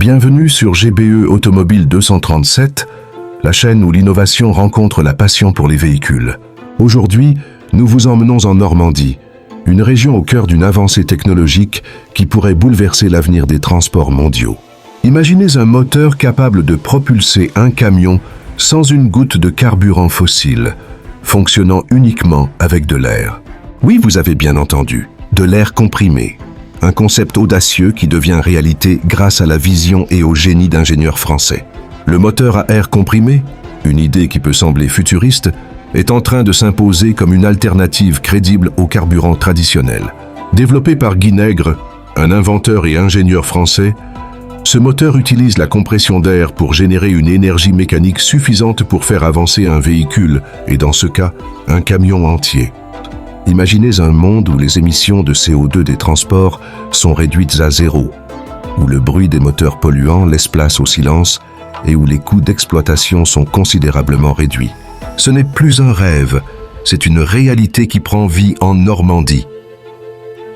Bienvenue sur GBE Automobile 237, la chaîne où l'innovation rencontre la passion pour les véhicules. Aujourd'hui, nous vous emmenons en Normandie, une région au cœur d'une avancée technologique qui pourrait bouleverser l'avenir des transports mondiaux. Imaginez un moteur capable de propulser un camion sans une goutte de carburant fossile, fonctionnant uniquement avec de l'air. Oui, vous avez bien entendu, de l'air comprimé. Un concept audacieux qui devient réalité grâce à la vision et au génie d'ingénieurs français. Le moteur à air comprimé, une idée qui peut sembler futuriste, est en train de s'imposer comme une alternative crédible au carburant traditionnel. Développé par Guy Nègre, un inventeur et ingénieur français, ce moteur utilise la compression d'air pour générer une énergie mécanique suffisante pour faire avancer un véhicule, et dans ce cas, un camion entier. Imaginez un monde où les émissions de CO2 des transports sont réduites à zéro, où le bruit des moteurs polluants laisse place au silence et où les coûts d'exploitation sont considérablement réduits. Ce n'est plus un rêve, c'est une réalité qui prend vie en Normandie.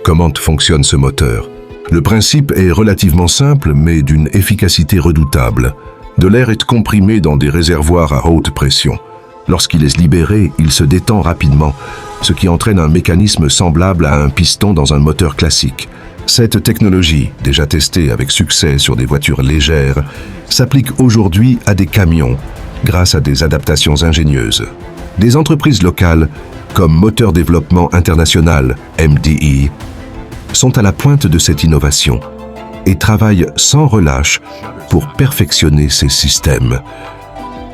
Comment fonctionne ce moteur? Le principe est relativement simple, mais d'une efficacité redoutable. De l'air est comprimé dans des réservoirs à haute pression. Lorsqu'il est libéré, il se détend rapidement, ce qui entraîne un mécanisme semblable à un piston dans un moteur classique. Cette technologie, déjà testée avec succès sur des voitures légères, s'applique aujourd'hui à des camions, grâce à des adaptations ingénieuses. Des entreprises locales, comme Moteur Développement International, MDI, sont à la pointe de cette innovation et travaillent sans relâche pour perfectionner ces systèmes.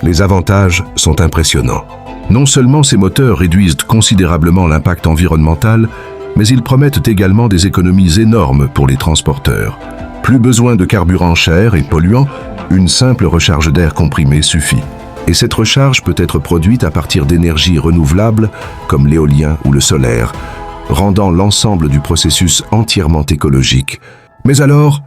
Les avantages sont impressionnants. Non seulement ces moteurs réduisent considérablement l'impact environnemental, mais ils promettent également des économies énormes pour les transporteurs. Plus besoin de carburant cher et polluant, une simple recharge d'air comprimé suffit. Et cette recharge peut être produite à partir d'énergies renouvelables comme l'éolien ou le solaire, rendant l'ensemble du processus entièrement écologique. Mais alors,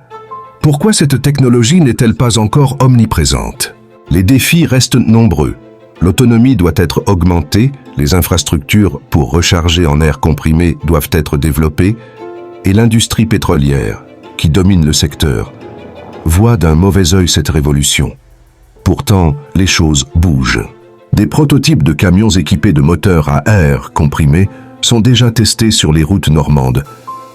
pourquoi cette technologie n'est-elle pas encore omniprésente? Les défis restent nombreux. L'autonomie doit être augmentée, les infrastructures pour recharger en air comprimé doivent être développées, et l'industrie pétrolière, qui domine le secteur, voit d'un mauvais œil cette révolution. Pourtant, les choses bougent. Des prototypes de camions équipés de moteurs à air comprimé sont déjà testés sur les routes normandes,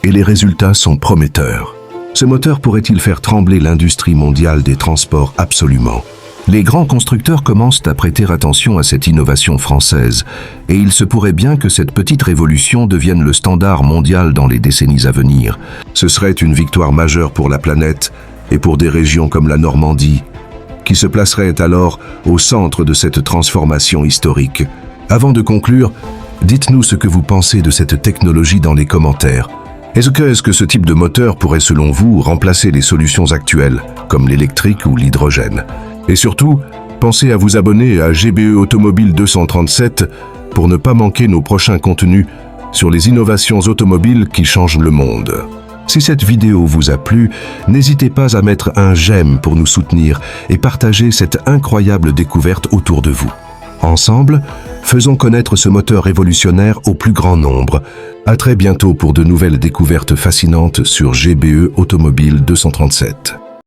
et les résultats sont prometteurs. Ce moteur pourrait-il faire trembler l'industrie mondiale des transports absolument? Les grands constructeurs commencent à prêter attention à cette innovation française, et il se pourrait bien que cette petite révolution devienne le standard mondial dans les décennies à venir. Ce serait une victoire majeure pour la planète et pour des régions comme la Normandie, qui se placeraient alors au centre de cette transformation historique. Avant de conclure, dites-nous ce que vous pensez de cette technologie dans les commentaires. Est-ce que ce type de moteur pourrait, selon vous, remplacer les solutions actuelles, comme l'électrique ou l'hydrogène? Et surtout, pensez à vous abonner à GBE Automobile 237 pour ne pas manquer nos prochains contenus sur les innovations automobiles qui changent le monde. Si cette vidéo vous a plu, n'hésitez pas à mettre un j'aime pour nous soutenir et partager cette incroyable découverte autour de vous. Ensemble, faisons connaître ce moteur révolutionnaire au plus grand nombre. À très bientôt pour de nouvelles découvertes fascinantes sur GBE Automobile 237.